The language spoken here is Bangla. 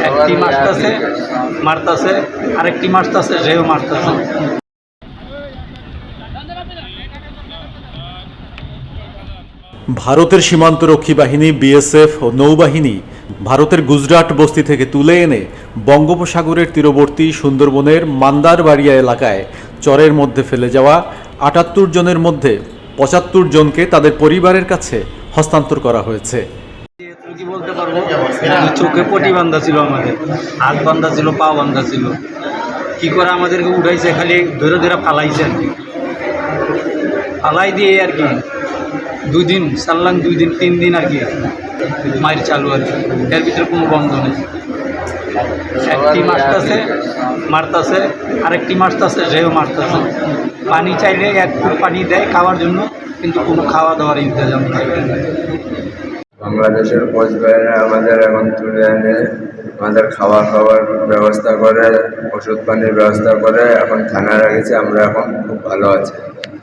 একটি মারতাছে আরেকটি মারতাছে, সেও মারতাছে। ভারতের সীমান্তরক্ষী বাহিনী বিএসএফ ও নৌবাহিনী ভারতের গুজরাট বস্তি থেকে তুলে এনে বঙ্গোপসাগরের তীরবর্তী সুন্দরবনের মান্দারবাড়িয়া এলাকায় চরের মধ্যে ফেলে যাওয়া ৭৮ জনের মধ্যে ৭৫ জনকে তাদের পরিবারের কাছে হস্তান্তর করা হয়েছে। কি বলতে পারবো, চোখে পটি বান্ধা ছিল, আমাদের হাত বান্ধা ছিল, পা বান্ধা ছিল। কি করে আমাদেরকে উঠাইছে, খালি ধরে ধরে ফালাইছে আর কি, ফালাই দিয়ে আর কি 2 দিন সারলাম, 2 দিন 3 দিন আর কি মায়ের চালু আর কি। এর ভিতরে কোনো বন্ধ নেই। একটি মারতাছে আরেকটি মারতাছে, সেও মারতাছে। পানি চাইলে 1 ফুট পানি দেয় খাওয়ার জন্য, কিন্তু কোনো খাওয়া দাওয়ার ইন্তজাম নেই। বাংলাদেশের কোচবিহারে আমাদের এখন তুলে এনে আমাদের খাওয়ার ব্যবস্থা করে, ওষুধ পানির ব্যবস্থা করে এখন থানায় রেখেছে। আমরা এখন খুব ভালো আছি।